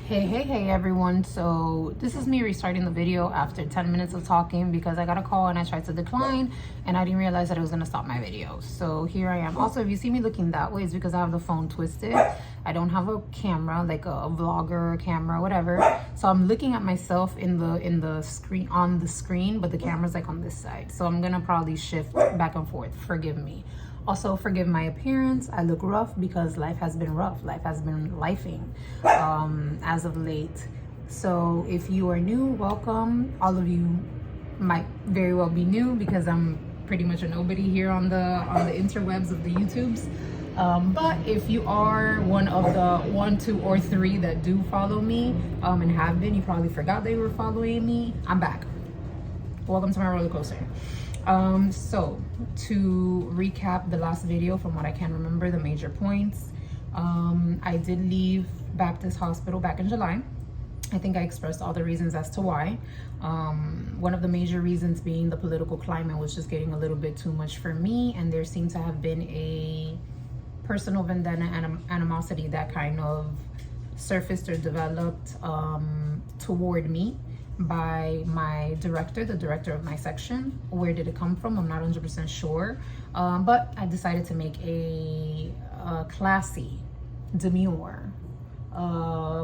Hey everyone. So this is me restarting the video after 10 minutes of talking because I got a call and I tried to decline and I didn't realize that it was going to stop my video. So here I am. Also, if you see me looking that way, it's because I have the phone twisted. I don't have a camera, like a vlogger camera, whatever. So I'm looking at myself in the screen, on the screen, but the camera's like on this side. So I'm going to probably shift back and forth. Forgive me. Also, forgive my appearance. I look rough because life has been rough. Life has been lifing as of late. So if you are new, welcome. All of you might very well be new because I'm pretty much a nobody here on the interwebs of the YouTubes. But if you are one of the 1, 2, or 3 that do follow me and have been, you probably forgot they were following me. I'm back. Welcome to my roller coaster. So to recap the last video from what I can remember, the major points, I did leave Baptist Hospital back in July. I think I expressed all the reasons as to why. One of the major reasons being the political climate was just getting a little bit too much for me, and there seemed to have been a personal vendetta and animosity that kind of surfaced or developed toward me by my director, the director of my section. Where did it come from? I'm not 100% sure, but I decided to make a classy, demure,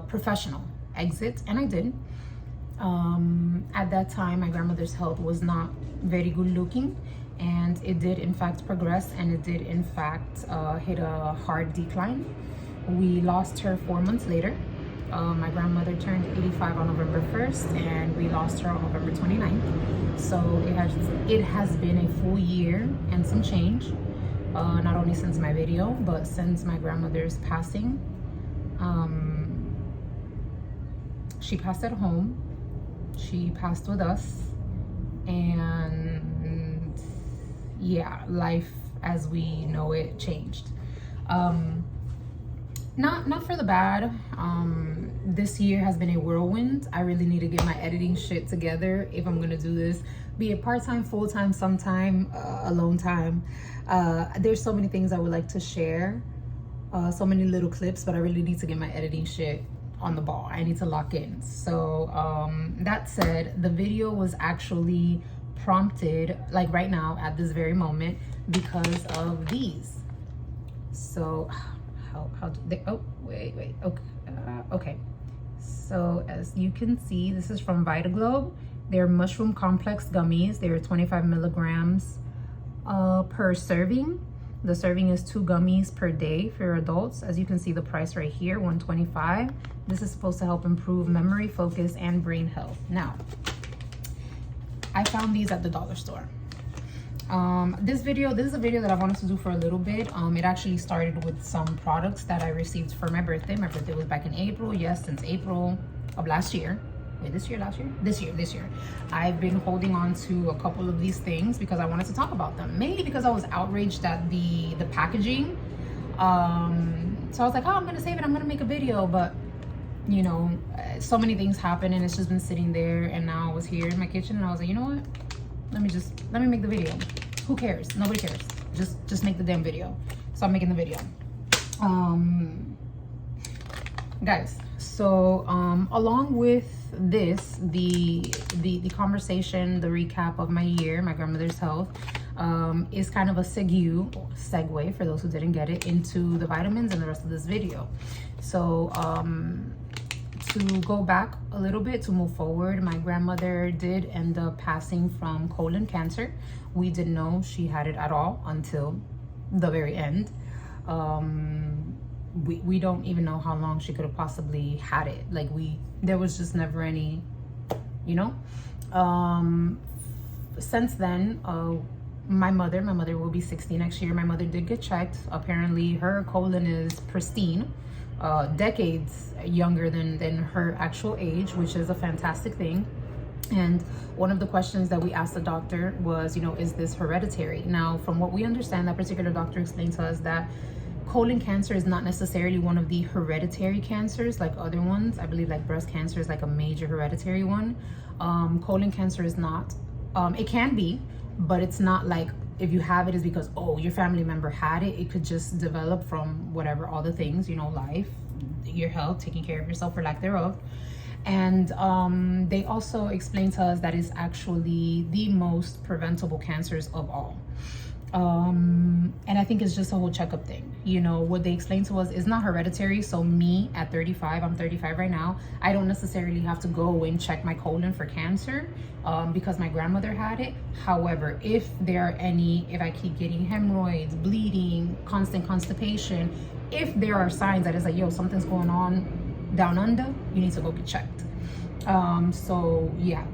professional exit, and I did. At that time, my grandmother's health was not very good looking, and it did in fact progress, and it did in fact hit a hard decline. We lost her 4 months later. My grandmother turned 85 on November 1st, and we lost her on November 29th. So it has been a full year and some change, not only since my video, but since my grandmother's passing. She passed at home, she passed with us, and yeah, life as we know it changed. Not for the bad. This year has been a whirlwind. I really need to get my editing shit together if I'm gonna do this, be it part-time, full-time, sometime, alone time. There's so many things I would like to share, so many little clips, but I really need to get my editing shit on the ball. I need to lock in. So that said, the video was actually prompted, like right now at this very moment, because of these. So how do they, oh wait, okay, okay. So as you can see, this is from Vitaglobe. They're mushroom complex gummies. They're 25 milligrams per serving. The serving is 2 gummies per day for your adults. As you can see, the price right here, $125. This is supposed to help improve memory, focus, and brain health. Now, I found these at the dollar store. This is a video that I wanted to do for a little bit. It actually started with some products that I received for my birthday. My birthday was back in April. Yes, since April of last year. Wait, this year, last year? This year. I've been holding on to a couple of these things because I wanted to talk about them. Mainly because I was outraged at the packaging. So I was like, oh, I'm gonna save it, I'm gonna make a video. But you know, so many things happen and it's just been sitting there, and now I was here in my kitchen and I was like, you know what? Let me make the video. Who cares? Nobody cares. Just make the damn video. So I'm making the video. Guys, so along with this, the conversation, the recap of my year, my grandmother's health, is kind of a segue for those who didn't get it, into the vitamins and the rest of this video. So to go back a little bit, to move forward, my grandmother did end up passing from colon cancer. We didn't know she had it at all until the very end. We don't even know how long she could have possibly had it. Like there was just never any, you know. Since then, my mother will be 60 next year. My mother did get checked. Apparently her colon is pristine. Decades younger than her actual age, which is a fantastic thing. And one of the questions that we asked the doctor was, you know, is this hereditary? Now, from what we understand, that particular doctor explained to us that colon cancer is not necessarily one of the hereditary cancers like other ones. I believe like breast cancer is like a major hereditary one. Colon cancer is not. It can be, but it's not like if you have it is because, oh, your family member had it. It could just develop from whatever, all the things, you know, life, your health, taking care of yourself or lack thereof. And they also explain to us that it's actually the most preventable cancers of all. And I think it's just a whole checkup thing. You know, what they explain to us is not hereditary. So me at 35, I'm 35 right now, I don't necessarily have to go and check my colon for cancer because my grandmother had it. However, if I keep getting hemorrhoids, bleeding, constant constipation, if there are signs that it's like, yo, something's going on down under, you need to go get checked. So yeah,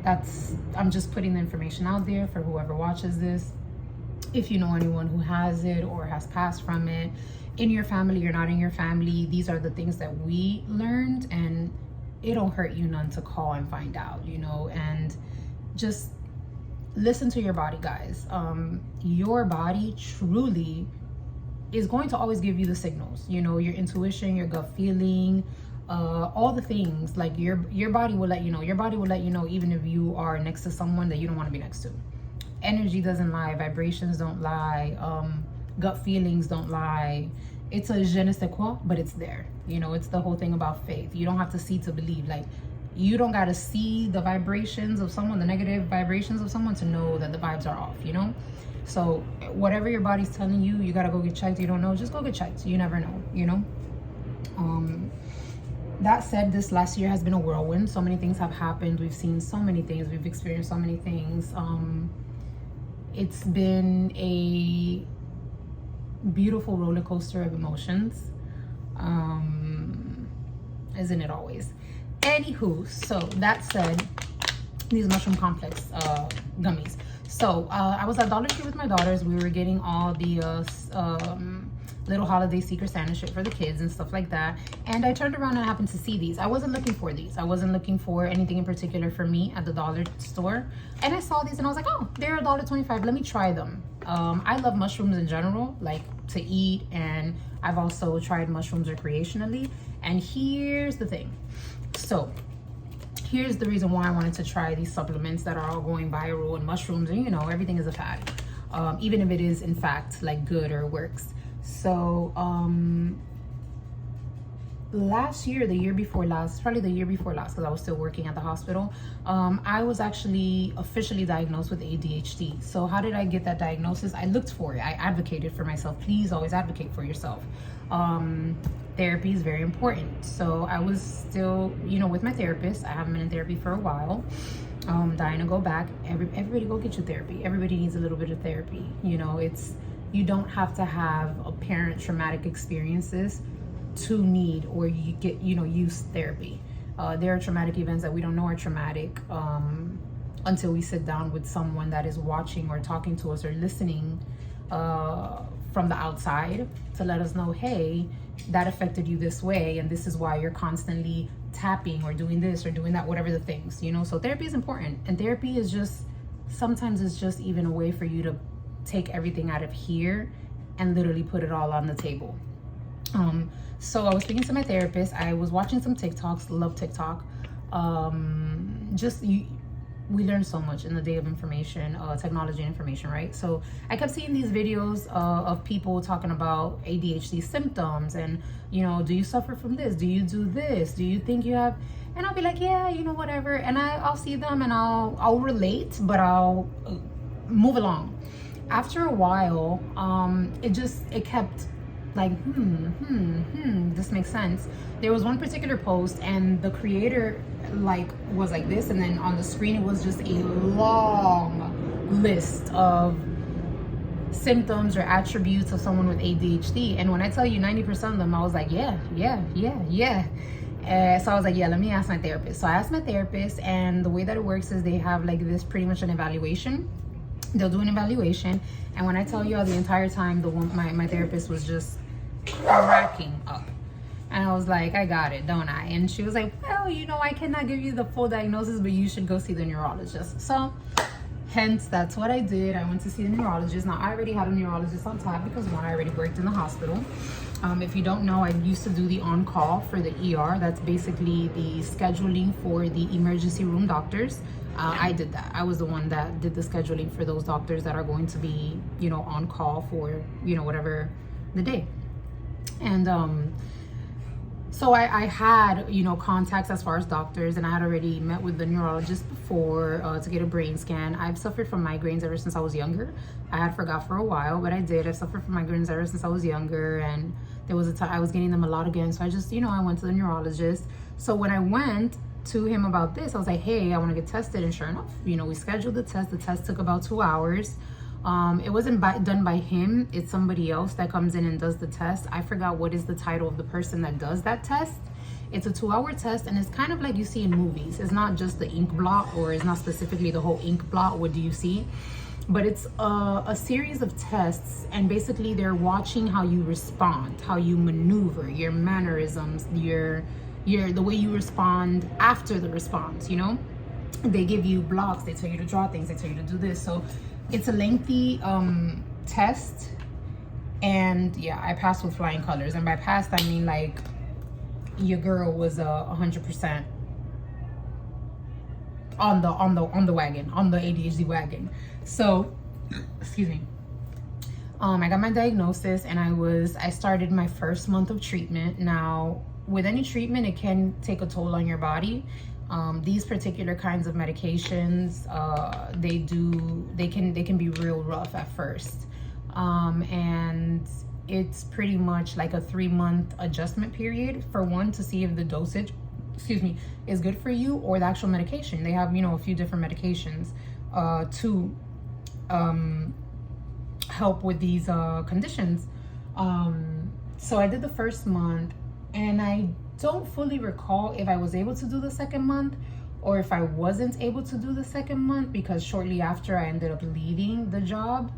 I'm just putting the information out there for whoever watches this. If you know anyone who has it or has passed from it in your family or not in your family, these are the things that we learned, and it don't hurt you none to call and find out, you know. And just listen to your body, guys. Your body truly is going to always give you the signals, you know, your intuition, your gut feeling, all the things. Like your body will let you know. Your body will let you know even if you are next to someone that you don't want to be next to. Energy doesn't lie, vibrations don't lie, gut feelings don't lie. It's a je ne sais quoi, but it's there. You know, it's the whole thing about faith. You don't have to see to believe. Like, you don't got to see the vibrations of someone, the negative vibrations of someone, to know that the vibes are off, you know? So whatever your body's telling you, you got to go get checked. You don't know, just go get checked. You never know, you know? That said, this last year has been a whirlwind. So many things have happened. We've seen so many things. We've experienced so many things. It's been a beautiful roller coaster of emotions. Isn't it always? Anywho, so that said, these mushroom complex gummies. So I was at Dollar Tree with my daughters. We were getting all the little holiday Secret Santa shit for the kids and stuff like that. And I turned around and I happened to see these. I wasn't looking for these. I wasn't looking for anything in particular for me at the dollar store. And I saw these and I was like, oh, they're $1.25. Let me try them. I love mushrooms in general, like to eat. And I've also tried mushrooms recreationally. And here's the thing. So here's the reason why I wanted to try these supplements that are all going viral, and mushrooms, and you know, everything is a fad. Even if it is in fact like good or works. So last year, the year before last, probably the year before last, because I was still working at the hospital, I was actually officially diagnosed with ADHD. So how did I get that diagnosis? I looked for it. I advocated for myself. Please always advocate for yourself. Therapy is very important. So I was still, you know, with my therapist. I haven't been in therapy for a while. Dying to go back. Everybody go get your therapy. Everybody needs a little bit of therapy. You know, you don't have to have apparent traumatic experiences to need or use therapy. There are traumatic events that we don't know are traumatic until we sit down with someone that is watching or talking to us or listening from the outside to let us know, hey, that affected you this way, and this is why you're constantly tapping or doing this or doing that, whatever the things, you know. So therapy is important, and therapy is just, sometimes it's just even a way for you to take everything out of here and literally put it all on the table. So I was speaking to my therapist. I was watching some TikToks, love TikTok. We learn so much in the day of information, technology and information, right? So I kept seeing these videos of people talking about ADHD symptoms and, you know, do you suffer from this? Do you do this? Do you think you have? And I'll be like, yeah, you know, whatever. And I'll see them and I'll relate, but I'll move along. After a while, it kept like, this makes sense. There was one particular post and the creator was like this, and then on the screen it was just a long list of symptoms or attributes of someone with ADHD. And when I tell you 90% of them, I was like, yeah. So I was like, yeah, let me ask my therapist. So I asked my therapist, and the way that it works is they have like this pretty much an evaluation. They'll do an evaluation, and when I tell you all, the entire time my therapist was just cracking up. And I was like, I got it, don't I? And she was like, well, you know, I cannot give you the full diagnosis, but you should go see the neurologist. So hence, that's what I did. I went to see the neurologist. Now, I already had a neurologist on top because, one, I already worked in the hospital. If you don't know, I used to do the on-call for the ER. That's basically the scheduling for the emergency room doctors. I did that. I was the one that did the scheduling for those doctors that are going to be, you know, on call for, you know, whatever the day. And So I had, you know, contacts as far as doctors, and I had already met with the neurologist before to get a brain scan. I've suffered from migraines ever since I was younger. I had forgot for a while, but I did. I've suffered from migraines ever since I was younger, and there was a time I was getting them a lot again. So I just, you know, I went to the neurologist. So when I went to him about this, I was like, hey, I want to get tested. And sure enough, you know, we scheduled the test. The test took about 2 hours. It wasn't done by him. It's somebody else that comes in and does the test. I forgot what is the title of the person that does that test. It's a 2-hour test, and it's kind of like you see in movies. It's not just the ink blot, or it's not specifically the whole ink blot. What do you see? But it's a series of tests, and basically they're watching how you respond, how you maneuver, your mannerisms, your the way you respond after the response. You know, they give you blocks. They tell you to draw things. They tell you to do this. So it's a lengthy test, and yeah, I passed with flying colors. And by passed, I mean like your girl was 100% on the wagon, on the ADHD wagon. So, excuse me. I got my diagnosis, and I started my first month of treatment. Now, with any treatment, it can take a toll on your body. These particular kinds of medications, they can be real rough at first, and it's pretty much like a 3-month adjustment period for one, to see if the dosage, excuse me, is good for you, or the actual medication. They have, you know, a few different medications to help with these conditions. So I did the first month, and I don't fully recall if I was able to do the second month or if I wasn't able to do the second month, because shortly after I ended up leaving the job,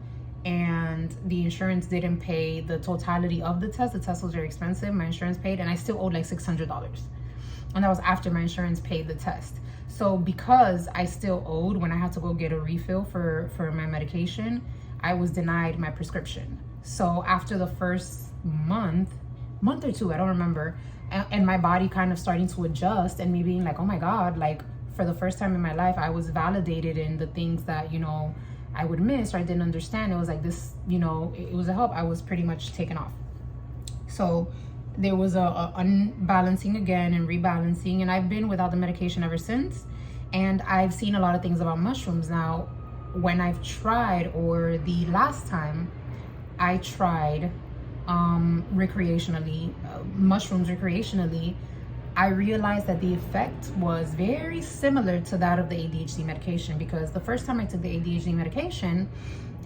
and the insurance didn't pay the totality of the test. The test was very expensive. My insurance paid, and I still owed like $600, and that was after my insurance paid the test. So because I still owed, when I had to go get a refill for my medication, I was denied my prescription. So after the first month or two, I don't remember, and my body kind of starting to adjust, and me being like, oh my God, like for the first time in my life, I was validated in the things that, you know, I would miss or I didn't understand. It was like this, you know, it was a help. I was pretty much taken off. So there was a unbalancing again and rebalancing, and I've been without the medication ever since. And I've seen a lot of things about mushrooms. Now, when I've tried, or the last time I tried recreationally, mushrooms recreationally, I realized that the effect was very similar to that of the ADHD medication, because the first time I took the ADHD medication,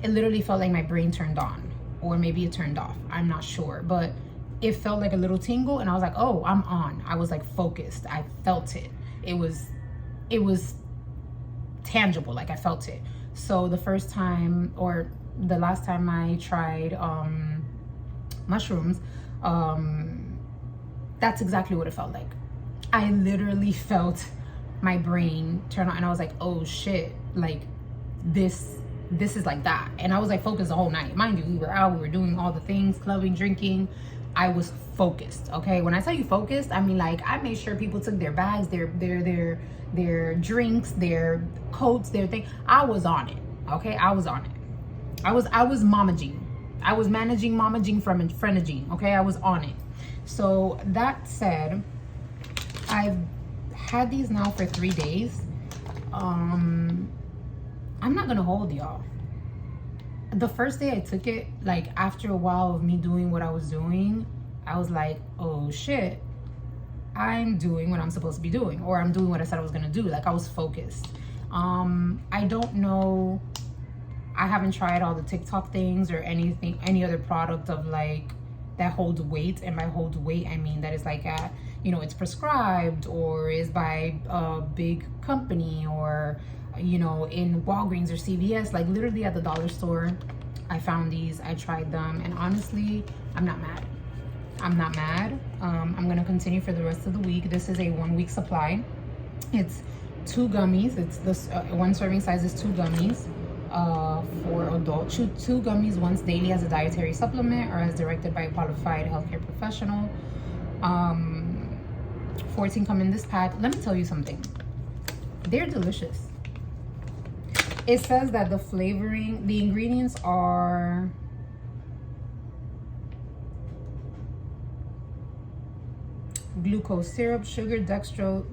it literally felt like my brain turned on, or maybe it turned off. I'm not sure, but it felt like a little tingle, and I was like, oh, I'm on. I was like focused. I felt it. It was tangible, like I felt it. So the first time, or the last time I tried mushrooms, that's exactly what it felt like. I literally felt my brain turn on, and I was like, oh shit, like this is like that. And I was like focused the whole night. Mind you, we were out, we were doing all the things, clubbing, drinking. I was focused, okay? When I tell you focused, I mean like I made sure people took their bags, their drinks, their coats, their thing. I was on it, okay? I was on it. I was Mama Jean. I was managing Mama Jean from Friend Jean, okay? I was on it. So that said, I've had these now for 3 days. I'm not gonna hold y'all. The first day I took it, like after a while of me doing what I was doing, I was like, oh shit, I'm doing what I'm supposed to be doing, or I'm doing what I said I was gonna do. Like I was focused. I don't know, I haven't tried all the TikTok things or anything, any other product of like that holds weight. And by holds weight, I mean that it's like at, you know, it's prescribed or is by a big company, or you know, in Walgreens or CVS, like literally at the dollar store. I found these, I tried them, and honestly, I'm not mad. I'm not mad. I'm gonna continue for the rest of the week. This is a 1-week supply. It's 2 gummies. It's this one serving size is 2 gummies for adults. 2 gummies once daily as a dietary supplement or as directed by a qualified healthcare professional. 14 come in this pack. Let me tell you something. They're delicious. It says that the flavoring, the ingredients are glucose syrup, sugar, dextrose,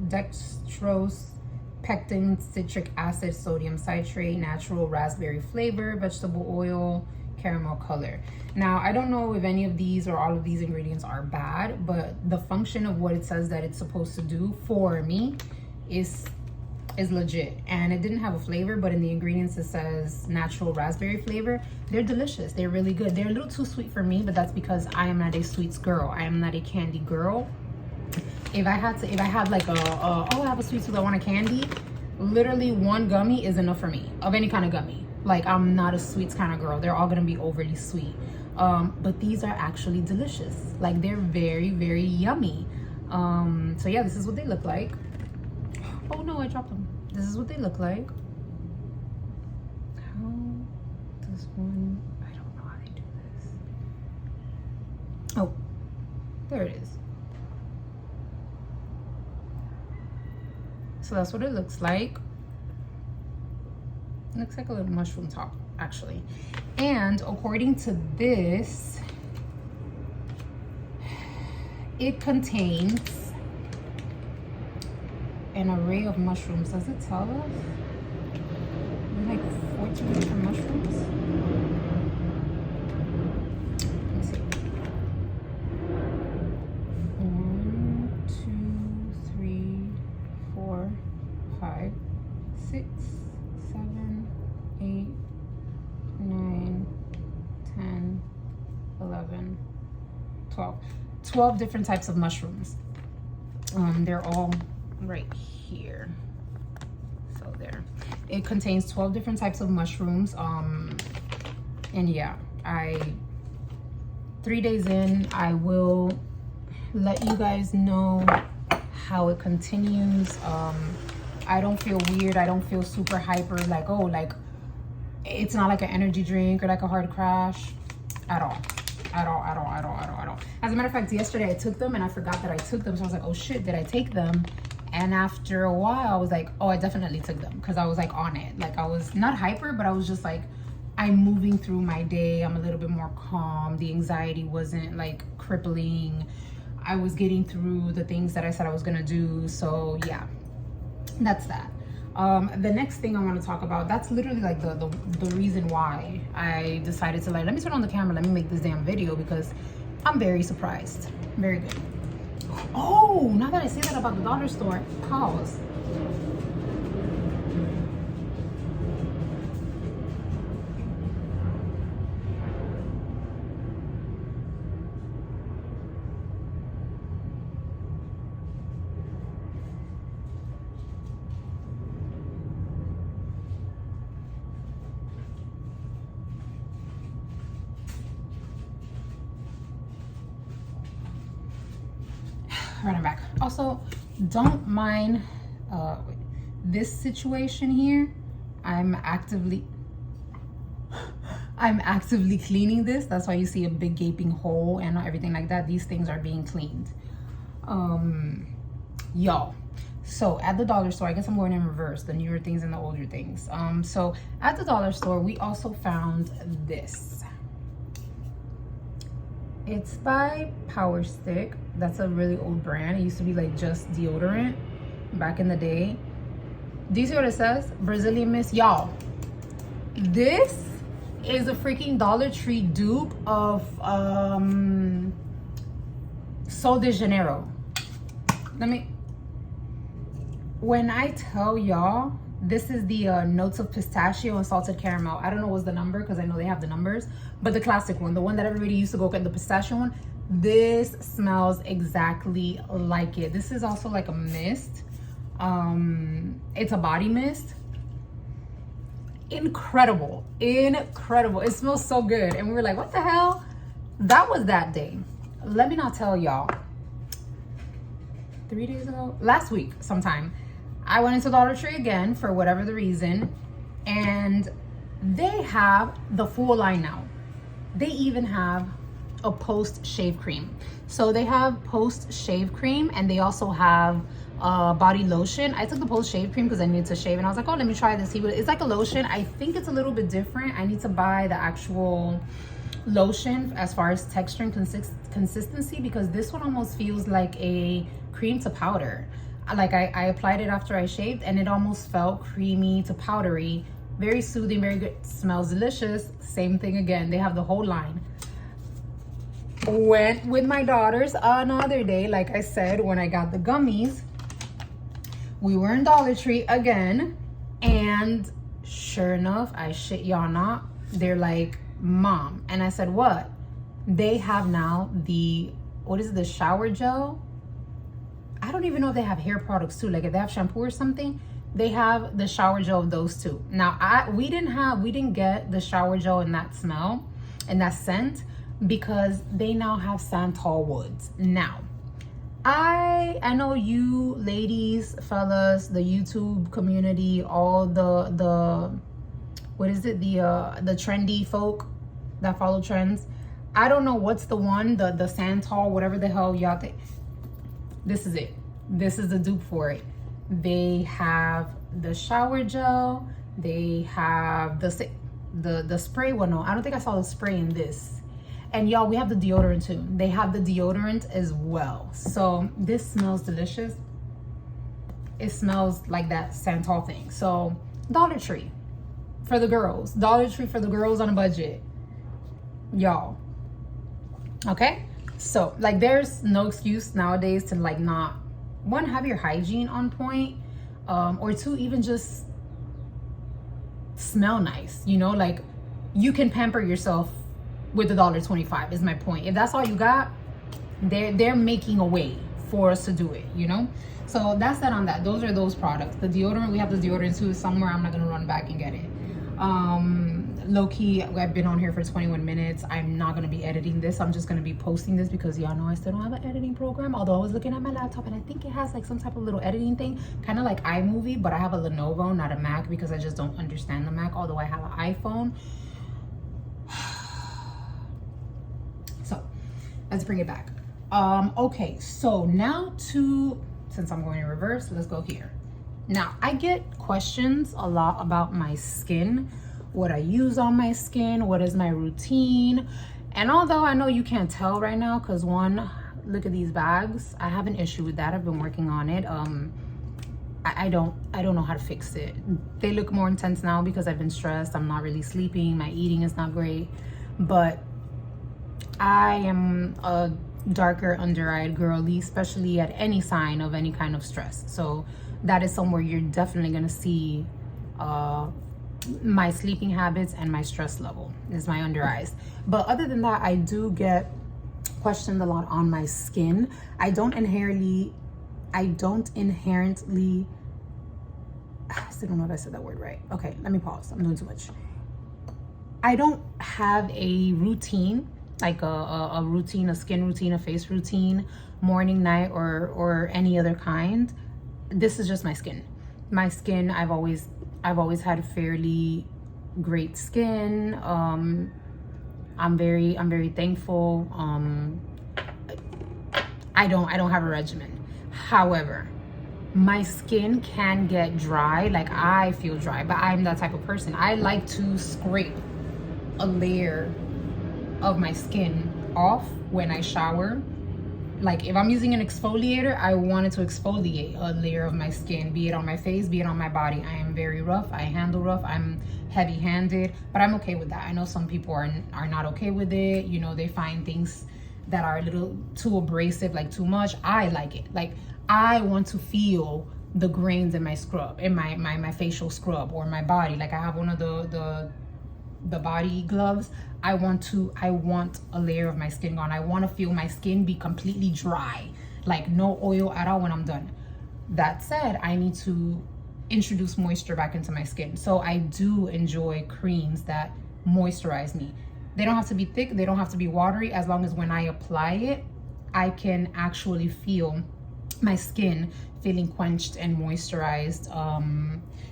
pectin, citric acid, sodium citrate, natural raspberry flavor, vegetable oil, caramel color. Now, I don't know if any of these or all of these ingredients are bad, but the function of what it says that it's supposed to do for me is legit. And it didn't have a flavor, but in the ingredients it says natural raspberry flavor. They're delicious. They're really good. They're a little too sweet for me, but that's because I am not a sweets girl. I am not a candy girl. If I had like oh, I have a sweet tooth, I want a candy, literally one gummy is enough for me, of any kind of gummy. Like, I'm not a sweets kind of girl. They're all gonna be overly sweet. But these are actually delicious. Like, they're very, very yummy. So yeah, this is what they look like. Oh no, I dropped them. This is what they look like. How does one, I don't know how they do this. Oh, there it is. So that's what it looks like. It looks like a little mushroom top, actually. And according to this, it contains an array of mushrooms. Does it tell us? Like 14 different mushrooms? Let me see. 1, 2, 3, 4, 5, 6, 7, 8, 9, 10, 11, 12. 12 different types of mushrooms. They're all right here. So there. It contains 12 different types of mushrooms. And yeah, 3 days in, I will let you guys know how it continues. I don't feel weird. I don't feel super hyper, like, oh, like it's not like an energy drink or like a hard crash at all. At all. As a matter of fact, yesterday I took them and I forgot that I took them. So I was like, oh shit, did I take them? And after a while I was like, oh, I definitely took them, because I was like on it. Like, I was not hyper, but I was just like, I'm moving through my day. I'm a little bit more calm. The anxiety wasn't like crippling. I was getting through the things that I said I was gonna do. So yeah, that's that. The next thing I want to talk about, that's literally like the reason why I decided to, like, let me turn on the camera, let me make this damn video, because I'm very surprised. Very good. Oh, now that I say that about the dollar store, pause. Running back. Also, don't mind this situation here. I'm actively cleaning this. That's why you see a big gaping hole and everything like that. These things are being cleaned. Y'all, so at the dollar store, I guess I'm going in reverse, the newer things and the older things. So at the dollar store, we also found this. It's by Power Stick. That's a really old brand. It used to be like just deodorant back in the day. Do you see what it says? Brazilian Mist. Y'all, this is a freaking Dollar Tree dupe of Sol de Janeiro. When I tell y'all, this is the notes of pistachio and salted caramel. I don't know what's the number, because I know they have the numbers, but the classic one, the one that everybody used to go get, the pistachio one, this smells exactly like it. This is also like a mist. It's a body mist. Incredible. It smells so good. And we were like, what the hell? That was that day. Let me not tell y'all. 3 days ago? Last week sometime. I went into Dollar Tree again for whatever the reason, and they have the full line now. They even have a post shave cream. So they have post shave cream, and they also have body lotion. I took the post shave cream because I needed to shave, and I was like, oh, let me try this. It's like a lotion. I think it's a little bit different. I need to buy the actual lotion as far as texture and consistency, because this one almost feels like a cream to powder. Like I applied it after I shaved and it almost felt creamy to powdery. Very soothing, very good, smells delicious. Same thing again, they have the whole line. Went with my daughters another day, like I said, when I got the gummies. We were in Dollar Tree again, and sure enough, I shit y'all not, they're like, Mom. And I said, what? They have now the, what is it, the shower gel? I don't even know if they have hair products too. Like if they have shampoo or something, they have the shower gel of those too. Now we didn't get the shower gel in that smell and that scent, because they now have santal woods. Now I know you ladies, fellas, the YouTube community, all the what is it, the trendy folk that follow trends. I don't know what's the one, the santal, whatever the hell y'all think. This is it. This is the dupe for it. They have the shower gel, they have the spray one. No, I don't think I saw the spray in this. And y'all, we have the deodorant too. They have the deodorant as well. So this smells delicious. It smells like that santal thing. So Dollar Tree for the girls. Dollar Tree for the girls on a budget. Y'all. Okay? So like there's no excuse nowadays to like not, one, have your hygiene on point, or two, even just smell nice. You know, like you can pamper yourself with $1.25 is my point. If that's all you got, they're making a way for us to do it, you know? So that's that on that. Those are those products. The deodorant, we have the deodorant too somewhere. I'm not gonna run back and get it. Low-key, I've been on here for 21 minutes. I'm not gonna be editing this. I'm just gonna be posting this because y'all know I still don't have an editing program. Although I was looking at my laptop and I think it has like some type of little editing thing, kind of like iMovie, but I have a Lenovo, not a Mac, because I just don't understand the Mac, although I have an iPhone. So let's bring it back. Okay, so now since I'm going in reverse, let's go here. Now, I get questions a lot about my skin, what I use on my skin, what is my routine. And although I know you can't tell right now, because one, look at these bags. I have an issue with that. I've been working on it. I don't know how to fix it. They look more intense now because I've been stressed. I'm not really sleeping. My eating is not great. But I am a darker under-eyed girly, especially at any sign of any kind of stress. So that is somewhere you're definitely gonna see my sleeping habits and my stress level is my under eyes. But other than that, I do get questioned a lot on my skin. I don't inherently, I still don't know if I said that word right. Okay, let me pause. I'm doing too much. I don't have a routine, like a routine, a skin routine, a face routine, morning, night, or any other kind. This is just my skin. My skin, I've always had fairly great skin. I'm very thankful. I don't have a regimen. However, my skin can get dry. Like I feel dry, but I'm that type of person. I like to scrape a layer of my skin off when I shower. Like if I'm using an exfoliator, I want it to exfoliate a layer of my skin, be it on my face, be it on my body. I am very rough. I handle rough. I'm heavy-handed, but I'm okay with that. I know some people are not okay with it. You know, they find things that are a little too abrasive, like too much. I like it. Like I want to feel the grains in my scrub, in my facial scrub, or my body. Like I have one of the body gloves. I want a layer of my skin gone. I want to feel my skin be completely dry, like no oil at all when I'm done. That said, I need to introduce moisture back into my skin. So I do enjoy creams that moisturize me. They don't have to be thick, they don't have to be watery, as long as when I apply it, I can actually feel my skin feeling quenched and moisturized.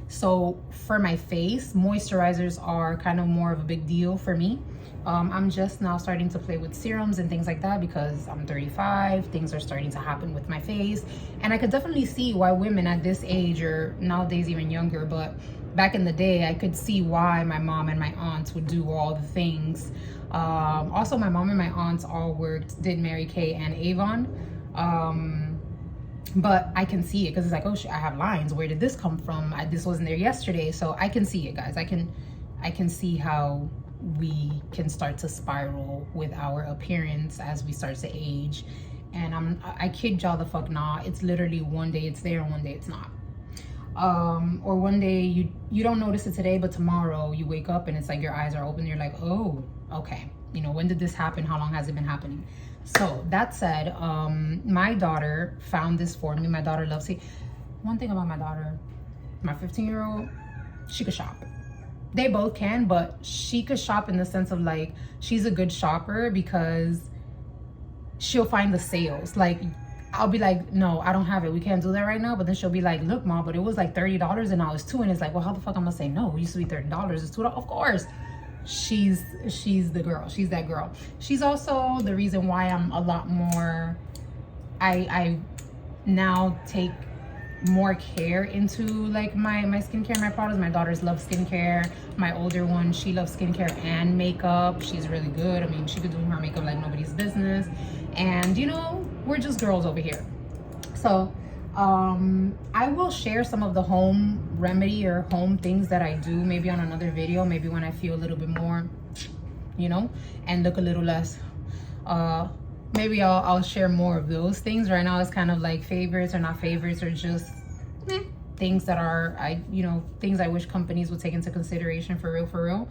So for my face, moisturizers are kind of more of a big deal for me. I'm just now starting to play with serums and things like that because I'm 35. Things are starting to happen with my face, and I could definitely see why women at this age, or nowadays even younger, but back in the day, I could see why my mom and my aunts would do all the things. Also, my mom and my aunts all did Mary Kay and Avon. But I can see it because it's like, oh shit, I have lines. Where did this come from? This wasn't there yesterday. So I can see it, guys. I can see how we can start to spiral with our appearance as we start to age. And I kid y'all the fuck not. It's literally one day it's there and one day it's not. Or one day you don't notice it today, but tomorrow you wake up and it's like your eyes are open. You're like, oh, okay. You know, when did this happen? How long has it been happening? So that said, my daughter found this for me. My daughter loves it. One thing about my daughter, my 15-year-old, she could shop. They both can, but she could shop in the sense of like, she's a good shopper because she'll find the sales. Like, I'll be like, no, I don't have it. We can't do that right now. But then she'll be like, look, mom, but it was like $30 and now it's $2. And it's like, well, how the fuck I'm gonna say no? It used to be $30. It's $2. Of course. She's the girl. She's that girl. She's also the reason why I'm a lot more, I now take more care into like my skincare, my products. My daughters love skincare. My older one, she loves skincare and makeup. She's really good. I mean, she could do her makeup like nobody's business. And you know, we're just girls over here. So I will share some of the home remedy or home things that I do maybe on another video, maybe when I feel a little bit more, you know, and look a little less, maybe I'll share more of those things. Right now it's kind of like favorites or not favorites, or just things that are, things I wish companies would take into consideration for real.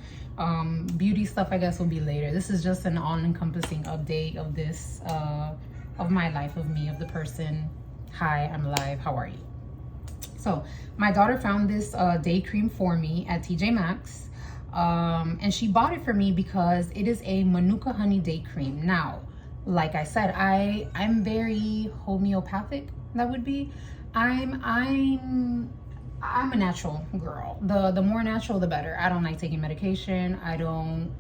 Beauty stuff, I guess, will be later. This is just an all-encompassing update of this, of my life, of me, of the person. Hi, I'm live. How are you? So my daughter found this day cream for me at TJ Maxx, and she bought it for me because it is a Manuka honey day cream. Now, like I said, I'm very homeopathic. That would be. I'm a natural girl. The more natural, the better. I don't like taking medication. I don't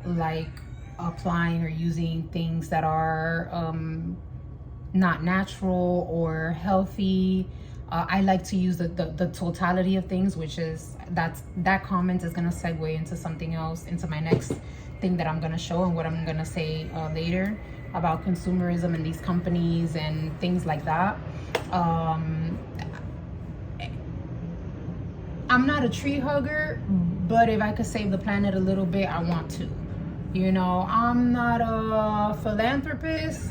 like applying or using things that are not natural or healthy. I like to use the totality of things, which is that comment is gonna segue into something else, into my next thing that I'm gonna show and what I'm gonna say later about consumerism and these companies and things like that. I'm not a tree hugger, but if I could save the planet a little bit, I want to. You know, I'm not a philanthropist,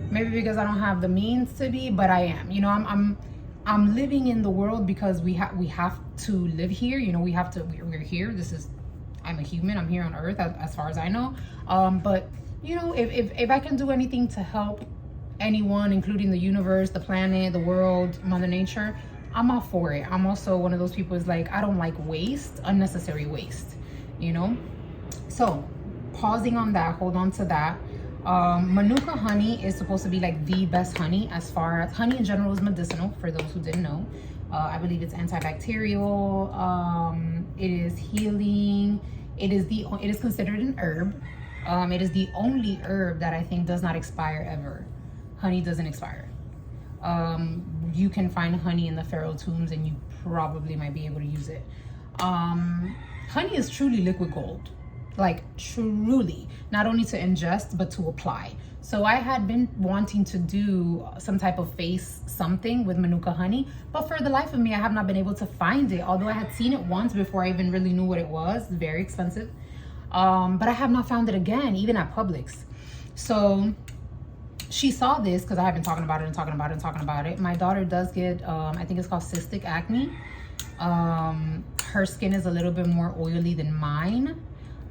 maybe because I don't have the means to be, but I am. You know, I'm living in the world because we have to live here. You know, we're here. I'm a human. I'm here on Earth, as far as I know. But you know, if I can do anything to help anyone, including the universe, the planet, the world, Mother Nature, I'm all for it. I'm also one of those people who's like, I don't like waste, unnecessary waste, you know? So pausing on that, hold on to that. Manuka honey is supposed to be like the best honey. As far as honey in general is medicinal, for those who didn't know. I believe it's antibacterial. It is healing. It is considered an herb. It is the only herb that I think does not expire ever. Honey doesn't expire. You can find honey in the pharaoh tombs and you probably might be able to use it. Honey is truly liquid gold. Like truly, not only to ingest but to apply. So I had been wanting to do some type of face something with Manuka honey, but for the life of me I have not been able to find it, although I had seen it once before I even really knew what it was. Very expensive, but I have not found it again, even at Publix. So she saw this because I have been talking about it. My daughter does get I think it's called cystic acne. Her skin is a little bit more oily than mine.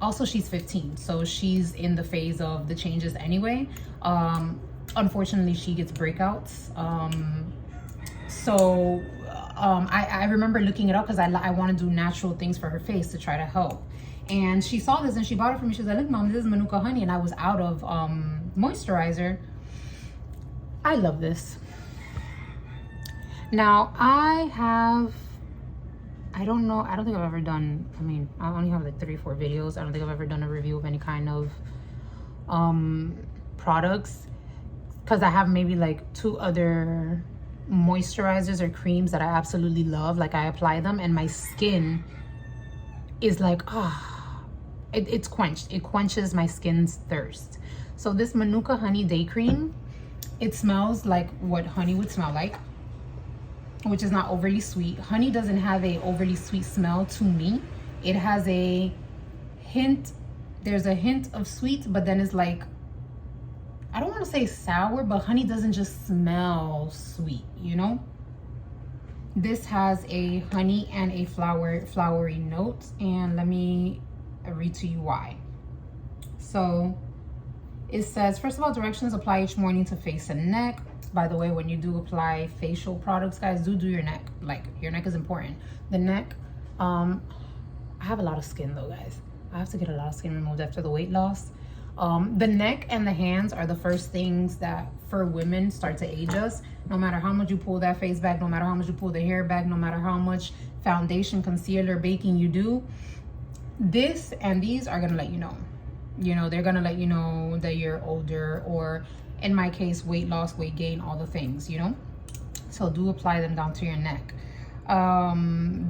Also, she's 15, so she's in the phase of the changes anyway. Unfortunately, she gets breakouts. I remember looking it up because I want to do natural things for her face to try to help. And she saw this and she bought it for me. She was like, look, mom, this is Manuka honey. And I was out of moisturizer. I love this. Now I don't know, I don't think I've ever done, I mean, I only have like 3 or 4 videos. I don't think I've ever done a review of any kind of products, because I have maybe like 2 other moisturizers or creams that I absolutely love. Like I apply them and my skin is like, it's quenched. It quenches my skin's thirst. So this Manuka Honey Day Cream, it smells like what honey would smell like, which is not overly sweet. Honey doesn't have a overly sweet smell to me. It has a hint, there's a hint of sweet, but then it's like, I don't want to say sour, but honey doesn't just smell sweet, you know? This has a honey and a flowery note, and let me read to you why. So it says, first of all, directions: apply each morning to face and neck. By the way, when you do apply facial products, guys, do your neck. Like, your neck is important. The neck, I have a lot of skin though, guys. I have to get a lot of skin removed after the weight loss. The neck and the hands are the first things that for women start to age us. No matter how much you pull that face back, no matter how much you pull the hair back, no matter how much foundation, concealer, baking you do, this and these are gonna let you know. You know, they're gonna let you know that you're older, or in my case, weight loss, weight gain, all the things, you know? So do apply them down to your neck.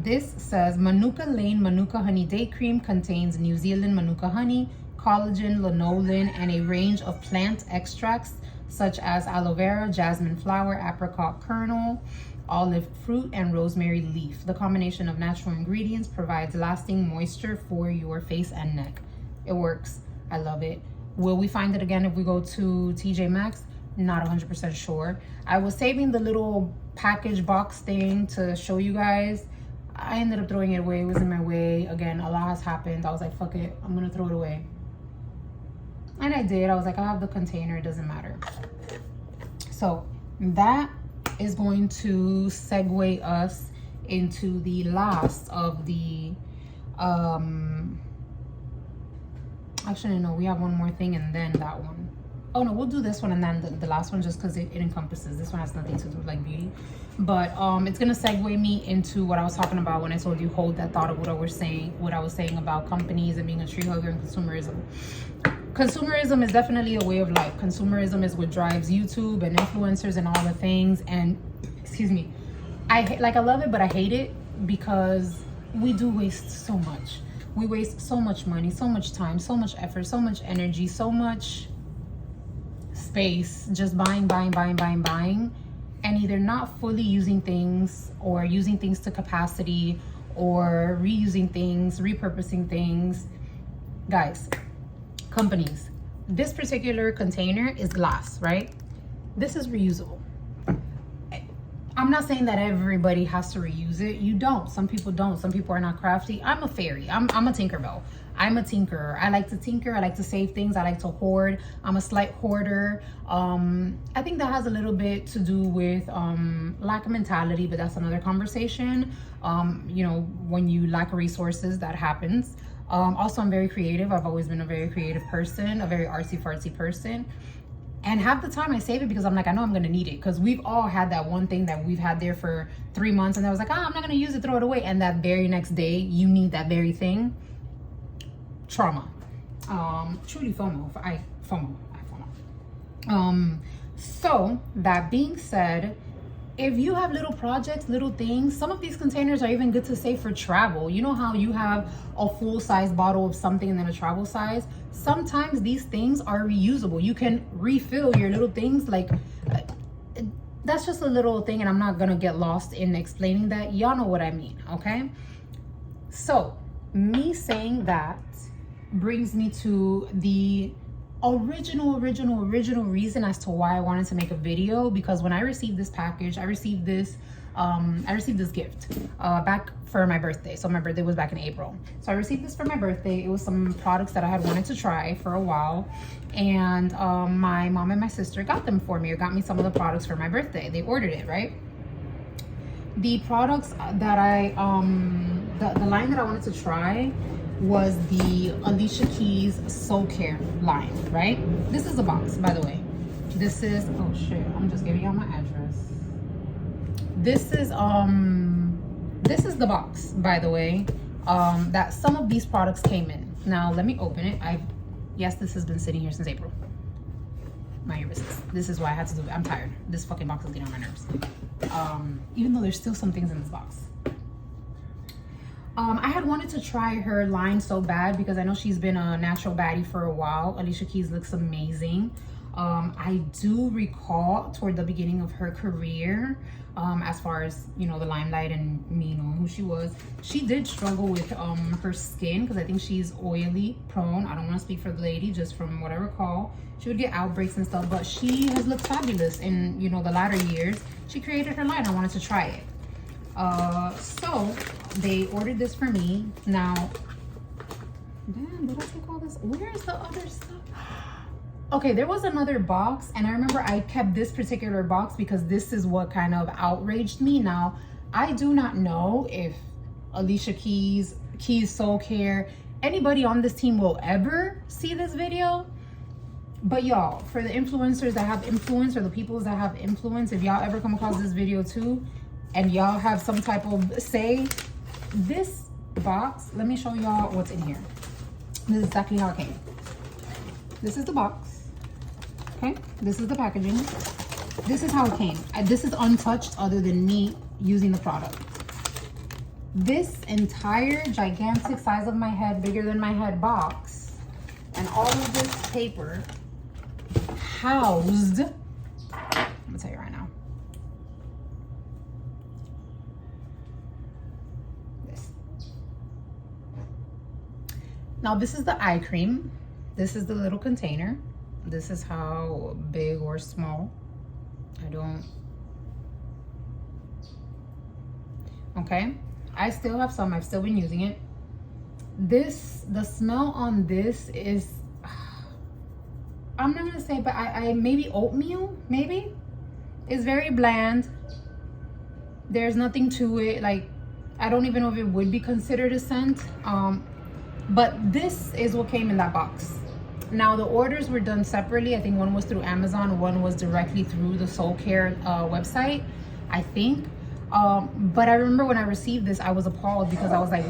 This says Manuka Lane Manuka Honey Day Cream contains New Zealand Manuka honey, collagen, lanolin, and a range of plant extracts such as aloe vera, jasmine flower, apricot kernel, olive fruit, and rosemary leaf. The combination of natural ingredients provides lasting moisture for your face and neck. It works. I love it. Will we find it again if we go to TJ Maxx? Not 100% sure. I was saving the little package box thing to show you guys. I ended up throwing it away. It was in my way. Again, a lot has happened. I was like, fuck it, I'm gonna throw it away. And I did. I was like, I have the container, it doesn't matter. So that is going to segue us into the last of the actually no, we have one more thing and then that one. Oh no, we'll do this one and then the last one, just because it encompasses. This one has nothing to do with like beauty, but it's gonna segue me into what I was talking about when I told you hold that thought of what I was saying about companies and being a tree hugger and consumerism. Consumerism is definitely a way of life. Consumerism is what drives YouTube and influencers and all the things. And excuse me, I love it, but I hate it because we do waste so much. We waste so much money, so much time, so much effort, so much energy, so much space just buying, and either not fully using things or using things to capacity or reusing things, repurposing things. Guys, companies, this particular container is glass, right? This is reusable. I'm not saying that everybody has to reuse it. You don't. Some people don't. Some people are not crafty. I'm a fairy. I'm a Tinkerbell. I'm a tinkerer. I like to tinker. I like to save things. I like to hoard. I'm a slight hoarder. I think that has a little bit to do with lack of mentality, but that's another conversation. You know, when you lack resources, that happens. Also, I'm very creative. I've always been a very creative person, a very artsy-fartsy person. And half the time I save it because I'm like, I know I'm gonna need it. Because we've all had that one thing that we've had there for 3 months and I was like, I'm not gonna use it, throw it away. And that very next day, you need that very thing. Trauma. Truly FOMO. I FOMO. So that being said, if you have little projects, little things, some of these containers are even good to save for travel. You know how you have a full-size bottle of something and then a travel size? Sometimes these things are reusable. You can refill your little things. Like, that's just a little thing, and I'm not gonna get lost in explaining that. Y'all know what I mean, okay? So me saying that brings me to the original reason as to why I wanted to make a video. Because when I received this package, I received this gift back for my birthday. So my birthday was back in April. So I received this for my birthday. It was some products that I had wanted to try for a while, and my mom and my sister got them for me, or got me some of the products for my birthday. They ordered it, right? The products that the line that I wanted to try was the Alicia Keys Soul Care line, right? This is a box, by the way. This is, oh shit, I'm just giving y'all my address. This is the box, by the way, that some of these products came in. Now let me open it. Yes, this has been sitting here since April. My ear business. This is why I had to do it. I'm tired. This fucking box is getting on my nerves. Even though there's still some things in this box. I had wanted to try her line so bad because I know she's been a natural baddie for a while. Alicia Keys looks amazing. I do recall toward the beginning of her career, as far as, you know, the limelight and me knowing who she was, she did struggle with her skin because I think she's oily prone. I don't want to speak for the lady, just from what I recall. She would get outbreaks and stuff, but she has looked fabulous in, you know, the latter years. She created her line. I wanted to try it. So they ordered this for me. Now, damn, did I take all this? Where's the other stuff? Okay, there was another box, and I remember I kept this particular box because this is what kind of outraged me. Now, I do not know if Alicia Keys, Soul Care, anybody on this team will ever see this video. But y'all, for the influencers that have influence, or the people that have influence, if y'all ever come across this video too, and y'all have some type of say, this box, let me show y'all what's in here. This is exactly how it came. This is the box. Okay, this is the packaging. This is how it came. This is untouched other than me using the product. This entire gigantic size of my head, bigger than my head box, and all of this paper housed, I'm gonna tell you right now, this. Now this is the eye cream. This is the little container. This is how big or small. Okay, I still have some. I've still been using it. The smell on this is, I'm not gonna say, but I maybe oatmeal, maybe. It's very bland. There's nothing to it. Like, I don't even know if it would be considered a scent. But this is what came in that box. Now, the orders were done separately. I think one was through Amazon, one was directly through the Soul Care website, I think. But I remember when I received this, I was appalled because I was like,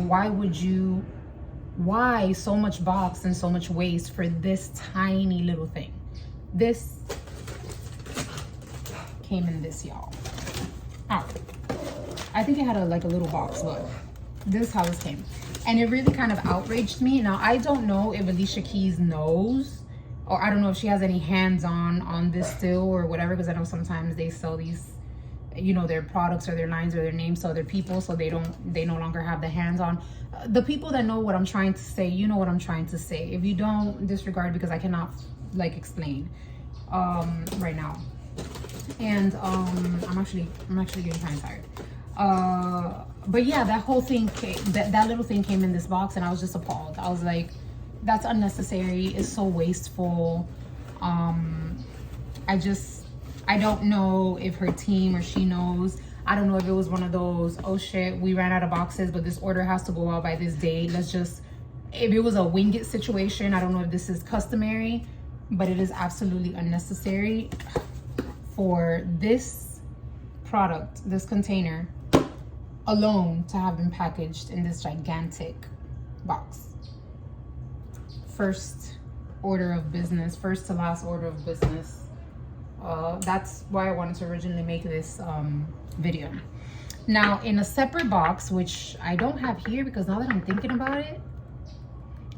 why so much box and so much waste for this tiny little thing? This came in this, y'all. Oh, I think it had a little box, but this is how this came. And it really kind of outraged me. Now, I don't know if Alicia Keys knows, or I don't know if she has any hands on this still or whatever, because I know sometimes they sell these, you know, their products or their lines or their names to other people, so they no longer have the hands on. The people that know what I'm trying to say, you know what I'm trying to say. If you don't, disregard, because I cannot like explain right now. And I'm actually getting kind of tired. But yeah, that whole thing that little thing came in this box, and I was just appalled. I was like, that's unnecessary. It's so wasteful. I don't know if her team or she knows. I don't know if it was one of those, oh shit, we ran out of boxes, but this order has to go out by this date. If it was a wing it situation, I don't know if this is customary, but it is absolutely unnecessary for this product, this container alone, to have been packaged in this gigantic box. First order of business, first to last order of business. That's why I wanted to originally make this video. Now, in a separate box, which I don't have here because now that I'm thinking about it,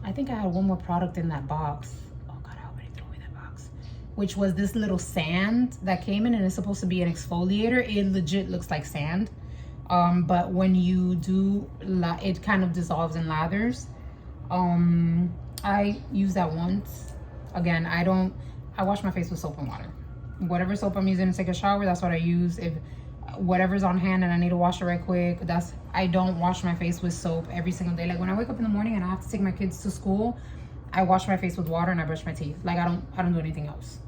I think I had one more product in that box. Oh God, I hope I didn't throw away that box. Which was this little sand that came in, and it's supposed to be an exfoliator. It legit looks like sand. But when you do, it kind of dissolves and lathers. I use that once. Again, I wash my face with soap and water. Whatever soap I'm using to take a shower, that's what I use. If whatever's on hand and I need to wash it right quick, I don't wash my face with soap every single day. Like when I wake up in the morning and I have to take my kids to school, I wash my face with water and I brush my teeth. Like I don't do anything else.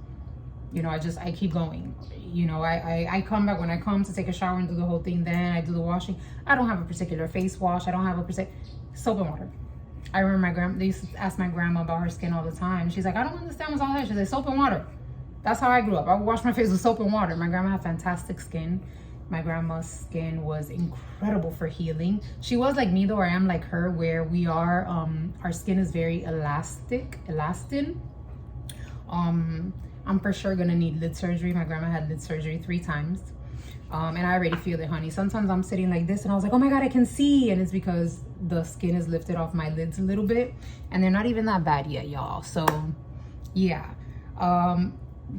You know, I keep going. You know, I come back when I come to take a shower and do the whole thing, then I do the washing. I don't have a particular face wash. I don't have a soap and water. I remember they used to ask my grandma about her skin all the time. She's like, I don't understand what's all that. She's like, soap and water. That's how I grew up. I would wash my face with soap and water. My grandma had fantastic skin. My grandma's skin was incredible for healing. She was like me though, or I am like her, where we are, our skin is very elastin. I'm for sure gonna need lid surgery. My grandma had lid surgery 3 times. And I already feel it, honey. Sometimes I'm sitting like this and I was like, oh my God, I can see. And it's because the skin is lifted off my lids a little bit. And they're not even that bad yet, y'all. So yeah.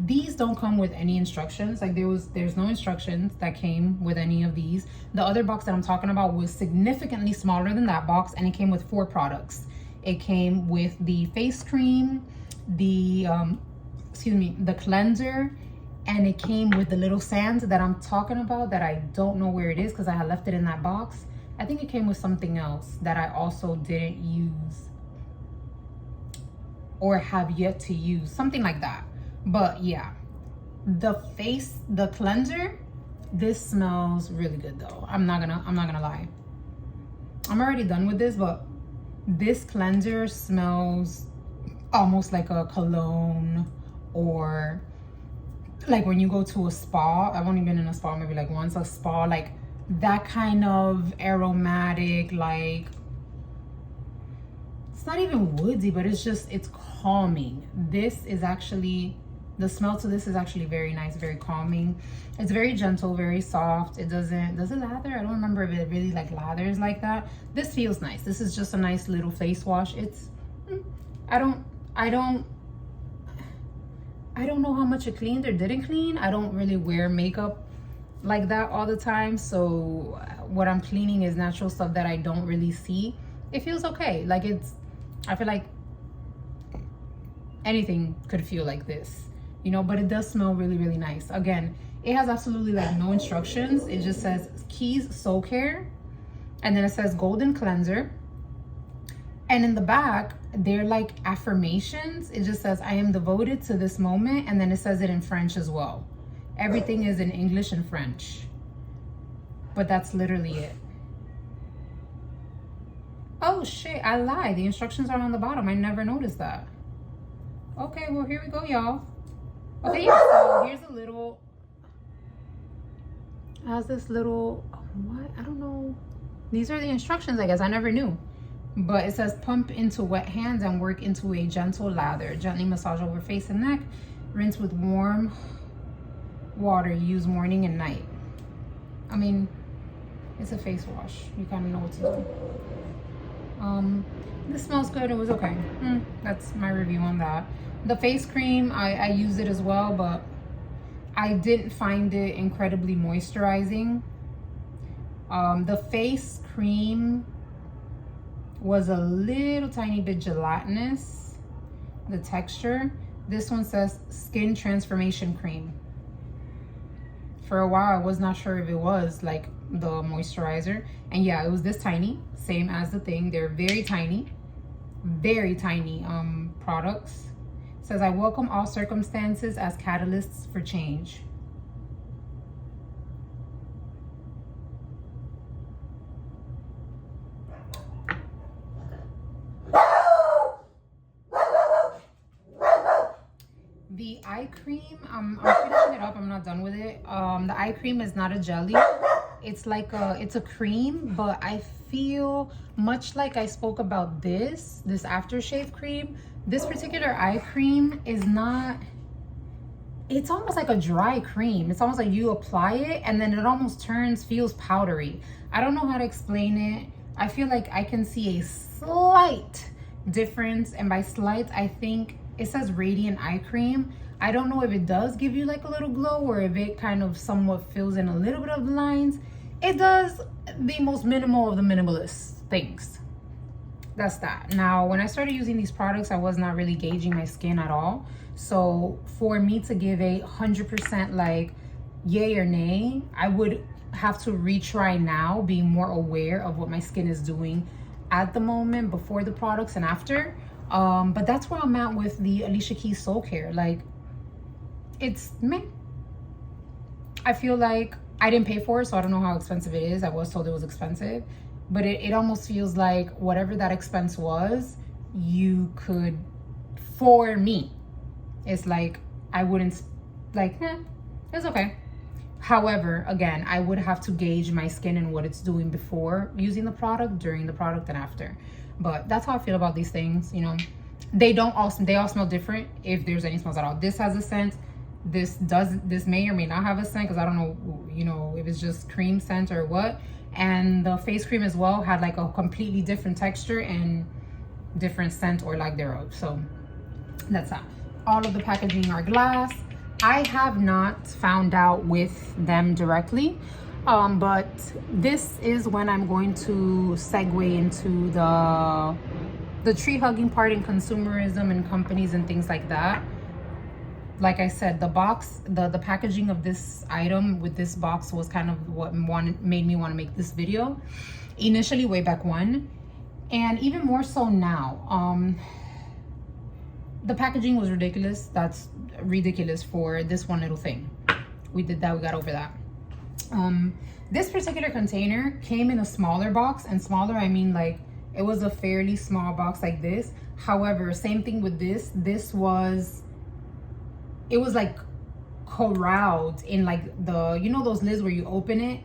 These don't come with any instructions. Like there's no instructions that came with any of these. The other box that I'm talking about was significantly smaller than that box, and it came with 4 products. It came with the face cream, the the cleanser, and it came with the little sand that I'm talking about that I don't know where it is because I had left it in that box. I think it came with something else that I also didn't use or have yet to use, something like that. But yeah, the cleanser, this smells really good though. I'm not gonna lie. I'm already done with this, but this cleanser smells almost like a cologne, or like when you go to a spa. I've only been in a spa maybe like once. A spa, like that kind of aromatic, like it's not even woodsy, but it's calming. This is actually, the smell to this is actually very nice, very calming. It's very gentle, very soft. It does it lather? I don't remember if it really like lathers like that. This feels nice. This is just a nice little face wash. It's I don't know how much it cleaned or didn't clean. I don't really wear makeup like that all the time, so what I'm cleaning is natural stuff that I don't really see. It feels okay. Like I feel like anything could feel like this, you know, but it does smell really, really nice. Again, it has absolutely like no instructions. It just says Keys Soul Care, and then it says Golden Cleanser. And in the back, they're like affirmations. It just says, I am devoted to this moment. And then it says it in French as well. Everything is in English and French. But that's literally it. Oh shit, I lied. The instructions are on the bottom. I never noticed that. Okay, well, here we go, y'all. Okay, yeah, so here's a little, has this little, what? I don't know. These are the instructions, I guess. I never knew. But it says pump into wet hands and work into a gentle lather. Gently massage over face and neck. Rinse with warm water. Use morning and night. I mean, it's a face wash. You kind of know what to do. This smells good. It was okay. That's my review on that. The face cream, I use it as well, but I didn't find it incredibly moisturizing. The face cream was a little tiny bit gelatinous, the texture. This one says Skin Transformation Cream. For a while, I was not sure if it was like the moisturizer. And yeah, it was this tiny, same as the thing. They're very tiny products. It says, I welcome all circumstances as catalysts for change. The eye cream, I'm finishing it up. I'm not done with it. The eye cream is not a jelly. It's like it's a cream, but I feel much like I spoke about this aftershave cream. This particular eye cream is not, it's almost like a dry cream. It's almost like you apply it and then it almost feels powdery. I don't know how to explain it. I feel like I can see a slight difference, and by slight, I think it says Radiant Eye Cream. I don't know if it does give you like a little glow or if it kind of somewhat fills in a little bit of the lines. It does the most minimal of the minimalist things. That's that. Now, when I started using these products, I was not really gauging my skin at all. So for me to give a 100% like yay or nay, I would have to retry now, being more aware of what my skin is doing at the moment, before the products and after. But that's where I'm at with the Alicia Keys Soul Care. Like, it's meh. I feel like I didn't pay for it, so I don't know how expensive it is. I was told it was expensive, but it almost feels like whatever that expense was, you could, for me, it's like I wouldn't, like, it's okay. However, again, I would have to gauge my skin and what it's doing before using the product, during the product, and after. But that's how I feel about these things. You know, they all smell different if there's any smells at all. This has a scent. This may or may not have a scent, because I don't know, you know, if it's just cream scent or what. And the face cream as well had like a completely different texture and different scent or lack thereof. So that's that. All of the packaging are glass. I have not found out with them directly, but this is when I'm going to segue into the tree hugging part and consumerism and companies and things like that. Like I said, the box, the packaging of this item with this box was kind of what made me want to make this video initially, way back when, and even more so now. The packaging was ridiculous. That's ridiculous for this one little thing. We did that, we got over that. This particular container came in a smaller box, and smaller I mean like it was a fairly small box like this. However, same thing with this. It was like corralled in like the, you know, those lids where you open it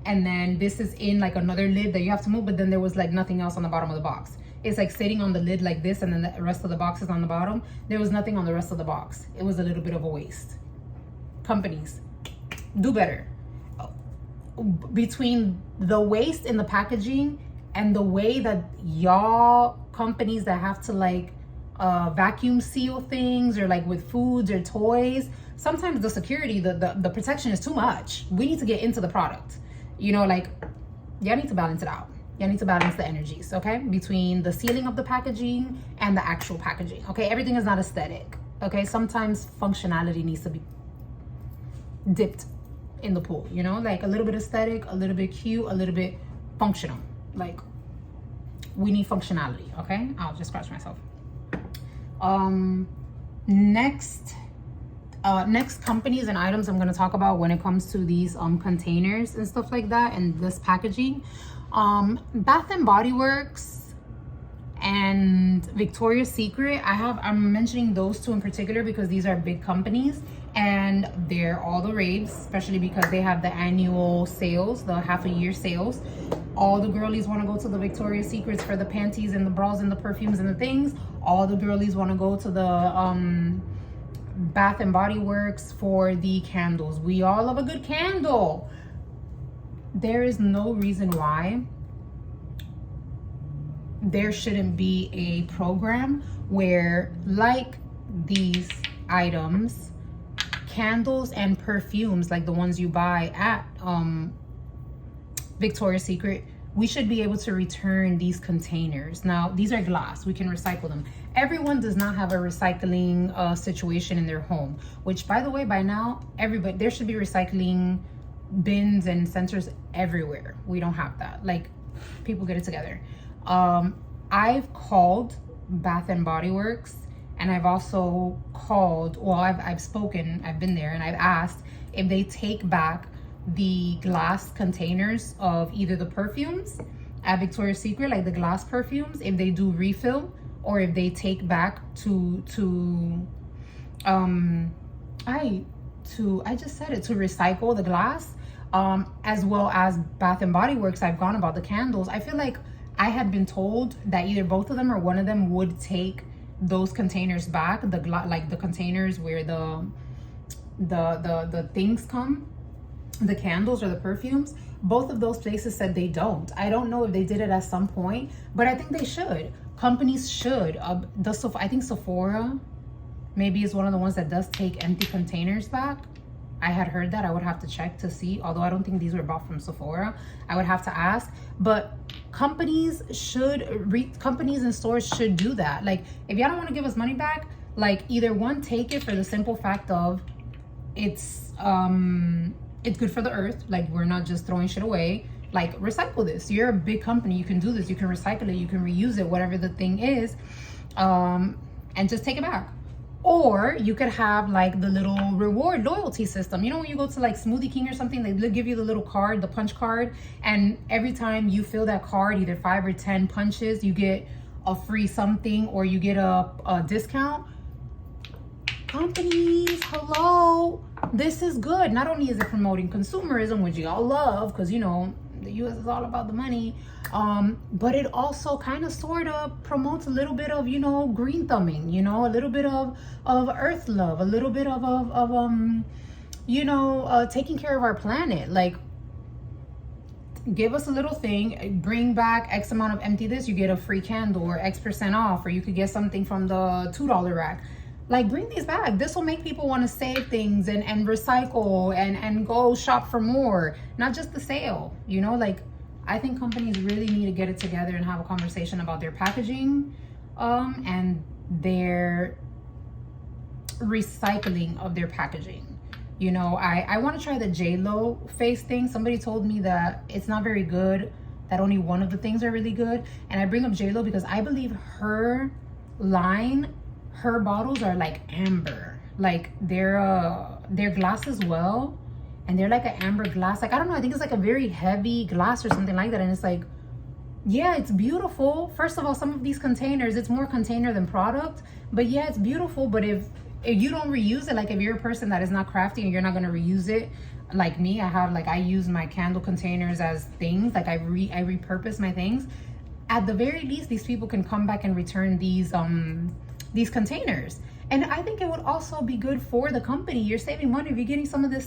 and then this is in like another lid that you have to move, but then there was like nothing else on the bottom of the box. It's like sitting on the lid like this, and then the rest of the box is on the bottom. There was nothing on the rest of the box. It was a little bit of a waste. Companies, do better. Between the waste in the packaging and the way that y'all companies that have to like vacuum seal things, or like with foods or toys, sometimes the security, the protection is too much. We need to get into the product, you know, like y'all need to balance it out. Y'all need to balance the energies, okay, between the sealing of the packaging and the actual packaging. Okay, everything is not aesthetic. Okay, sometimes functionality needs to be dipped in the pool, you know, like a little bit aesthetic, a little bit cute, a little bit functional. Like we need functionality. Okay, I'll just scratch myself. Next companies and items I'm going to talk about when it comes to these containers and stuff like that, and this packaging, Bath and Body Works and Victoria's Secret. I'm mentioning those two in particular because these are big companies and they're all the raves, especially because they have the annual sales, the half a year sales. All the girlies want to go to the Victoria's Secrets for the panties and the bras and the perfumes and the things. All the girlies want to go to the Bath and Body Works for the candles. We all love a good candle. There is no reason why there shouldn't be a program where, like these items, candles and perfumes like the ones you buy at Victoria's Secret, we should be able to return these containers. Now, these are glass. We can recycle them. Everyone does not have a recycling situation in their home, which, by the way, by now, there should be recycling bins and centers everywhere. We don't have that. Like, people get it together. I've called Bath and Body Works, and I've also called, well, I've spoken, I've been there, and I've asked if they take back the glass containers of either the perfumes at Victoria's Secret, like the glass perfumes, if they do refill, or if they take back to recycle the glass, as well as Bath and Body Works. I've gone about the candles. I feel like I had been told that either both of them or one of them would take those containers back, like the containers where the things come, the candles or the perfumes. Both of those places said they don't. I don't know if they did it at some point, but I think they should. Companies should. I think Sephora maybe is one of the ones that does take empty containers back. I had heard that. I would have to check to see, although I don't think these were bought from Sephora. I would have to ask. But companies and stores should do that. Like, if y'all don't want to give us money back, like, either one, take it for the simple fact of it's good for the earth. Like, we're not just throwing shit away. Like, recycle this. You're a big company. You can do this. You can recycle it. You can reuse it, whatever the thing is, and just take it back. Or you could have like the little reward loyalty system. You know, when you go to like Smoothie King or something, they give you the little card, the punch card, and every time you fill that card, either 5 or 10 punches, you get a free something or you get a discount. Companies, hello, this is good. Not only is it promoting consumerism, which y'all love, because you know the US is all about the money, but it also kind of sort of promotes a little bit of, you know, green thumbing, you know, a little bit of earth love, a little bit of you know, taking care of our planet. Like, give us a little thing, bring back X amount of empty this, you get a free candle or X% off, or you could get something from the $2 rack. Like, bring these back. This will make people want to save things and recycle and go shop for more, not just the sale, you know. Like, I think companies really need to get it together and have a conversation about their packaging and their recycling of their packaging. You know, I want to try the J-Lo face thing. Somebody told me that it's not very good, that only one of the things are really good. And I bring up J-Lo because I believe her line, her bottles are like amber. Like, they're glass as well. And they're like an amber glass. Like, I don't know, I think it's like a very heavy glass or something like that. And it's like, yeah, it's beautiful. First of all, some of these containers, it's more container than product. But yeah, it's beautiful. But if you don't reuse it, like if you're a person that is not crafty and you're not going to reuse it, like me, I use my candle containers as things. Like, I repurpose my things. At the very least, these people can come back and return these containers. And I think it would also be good for the company. You're saving money if you're getting some of these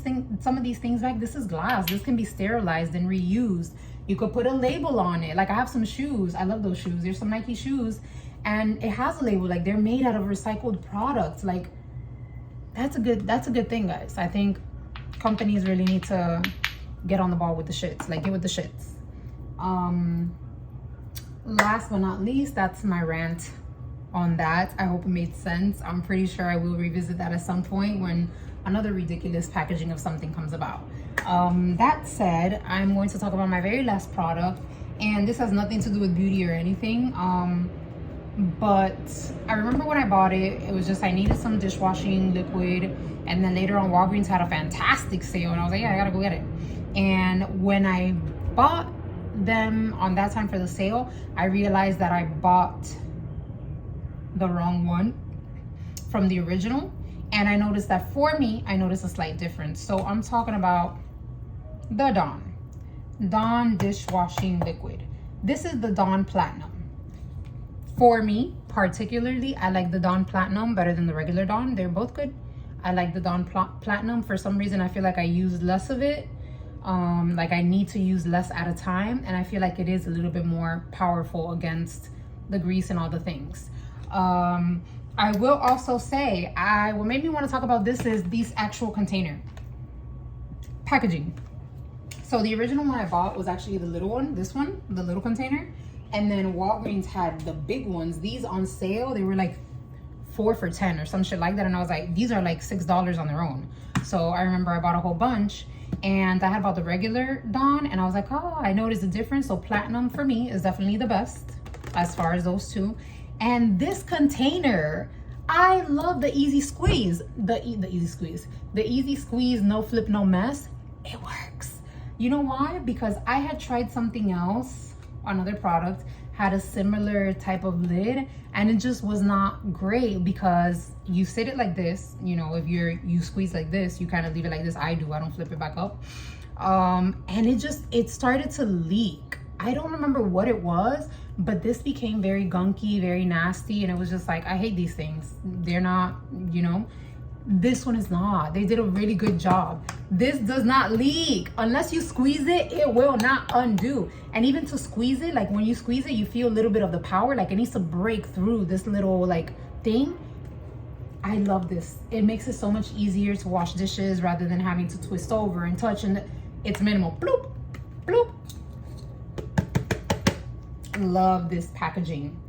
things back. This is glass. This can be sterilized and reused. You could put a label on it. Like, I have some shoes. I love those shoes. There's some Nike shoes, and it has a label. Like, they're made out of recycled products. Like, that's a good thing, guys. I think companies really need to get on the ball with the shits. Like, get with the shits. Last but not least, that's my rant on that. I hope it made sense. I'm pretty sure I will revisit that at some point when another ridiculous packaging of something comes about. That said, I'm going to talk about my very last product, and this has nothing to do with beauty or anything. But I remember when I bought it, it was just, I needed some dishwashing liquid, and then later on Walgreens had a fantastic sale, and I was like, yeah, I gotta go get it. And when I bought them on that time for the sale, I realized that I bought the wrong one from the original, and I noticed that for me, I noticed a slight difference. So I'm talking about the Dawn dishwashing liquid. This is the Dawn Platinum. For me, particularly, I like the Dawn Platinum better than the regular Dawn. They're both good. I like the Dawn Platinum. For some reason, I feel like I use less of it. Like, I need to use less at a time, and I feel like it is a little bit more powerful against the grease and all the things. I will also say, what made me want to talk about this is these actual container packaging. So the original one I bought was actually the little one, this one, the little container. And then Walgreens had the big ones. These on sale, they were like 4 for $10 or some shit like that. And I was like, these are like $6 on their own. So I remember I bought a whole bunch, and I had bought the regular Dawn, and I was like, oh, I noticed the difference. So Platinum for me is definitely the best as far as those two. And this container, I love the easy squeeze, the easy squeeze, no flip, no mess. It works. You know why? Because I had tried something else, another product had a similar type of lid, and it just was not great, because you sit it like this, you know, if you squeeze like this, you kind of leave it like this. I don't flip it back up. And it started to leak. I don't remember what it was, but this became very gunky, very nasty, and it was just like, I hate these things. They're not, you know. This one is not. They did a really good job. This does not leak. Unless you squeeze it, it will not undo. And even to squeeze it, like when you squeeze it, you feel a little bit of the power. Like, it needs to break through this little like thing. I love this. It makes it so much easier to wash dishes rather than having to twist over and touch, and it's minimal. Bloop, bloop. Love this packaging.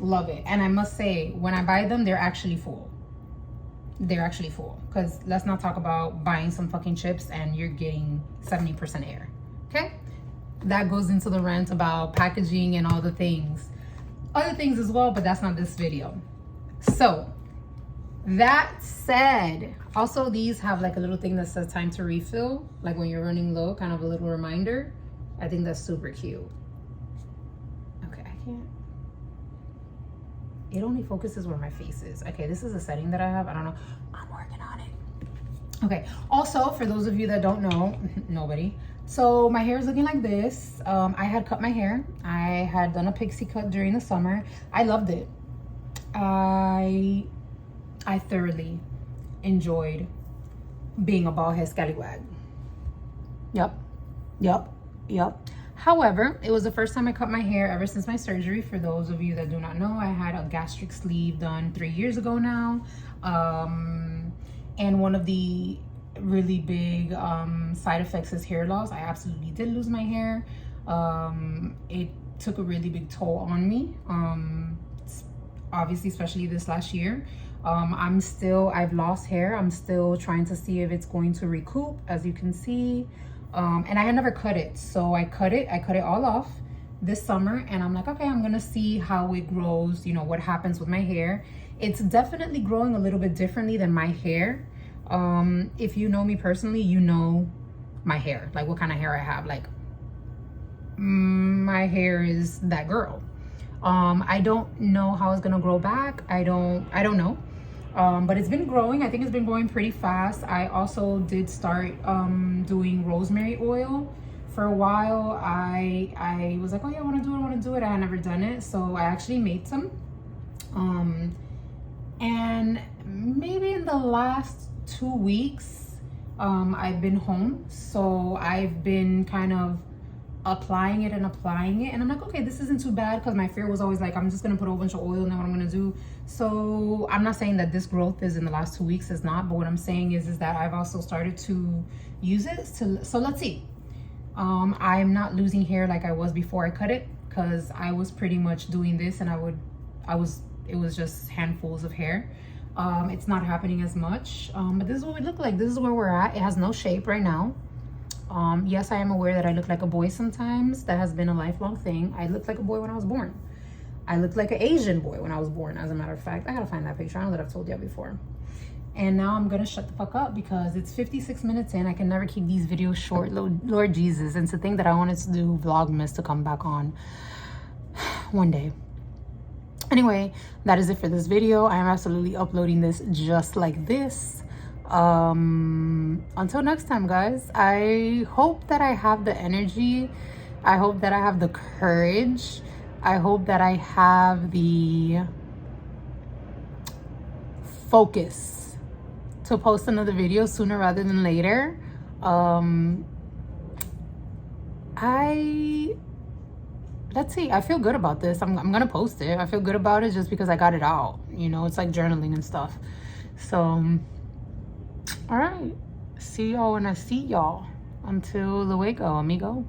Love it. And I must say, when I buy them, they're actually full. They're actually full, because let's not talk about buying some fucking chips and you're getting 70% air. Okay, that goes into the rant about packaging and all the things, other things as well, but that's not this video. So that said, also these have like a little thing that says time to refill, like when you're running low, kind of a little reminder. I think that's super cute. Okay, I can't. it only focuses where my face is. Okay, this is a setting that I have. I don't know. I'm working on it. Okay, also, for those of you that don't know, nobody. So my hair is looking like this. I had cut my hair. I had done a pixie cut during the summer. I loved it. I thoroughly enjoyed being a bald head scallywag. Yep. However, it was the first time I cut my hair ever since my surgery. For those of you that do not know, I had a gastric sleeve done 3 years ago now. And one of the really big side effects is hair loss. I absolutely did lose my hair. It took a really big toll on me. Obviously, especially this last year. I've lost hair. I'm still trying to see if it's going to recoup, as you can see. And I had never cut it. So I cut it all off this summer. And I'm like, okay, I'm gonna see how it grows, you know, what happens with my hair. It's definitely growing a little bit differently than my hair. If you know me personally, you know my hair, like what kind of hair I have. Like, my hair is that girl. I don't know how it's gonna grow back. I don't know. But it's been growing. I think it's been growing pretty fast. I also did start doing rosemary oil. For a while, I was like, oh yeah, I want to do it. I had never done it, so I actually made some. And maybe in the last 2 weeks, I've been home, so I've been kind of applying it, and I'm like, okay, this isn't too bad, because my fear was always like, I'm just gonna put a whole bunch of oil and then what I'm gonna do. So I'm not saying that this growth is in the last 2 weeks, it's not, but what I'm saying is that I've also started to use it. So let's see. I'm not losing hair like I was before I cut it, because I was pretty much doing this and it was just handfuls of hair. It's not happening as much, but this is what we look like. This is where we're at. It has no shape right now. Yes, I am aware that I look like a boy sometimes. That has been a lifelong thing. I looked like a boy when I was born. I looked like an Asian boy when I was born, as a matter of fact. I gotta find that picture. I know that I've told you before. And now I'm gonna shut the fuck up because it's 56 minutes in. I can never keep these videos short, Lord Jesus. And to think that I wanted to do Vlogmas to come back on one day. Anyway, that is it for this video. I am absolutely uploading this just like this. Until next time, guys, I hope that I have the energy. I hope that I have the courage. I hope that I have the focus to post another video sooner rather than later. Let's see, I feel good about this. I'm gonna post it. I feel good about it just because I got it out, you know. It's like journaling and stuff. So all right, see y'all when I see y'all. Until luego, amigo.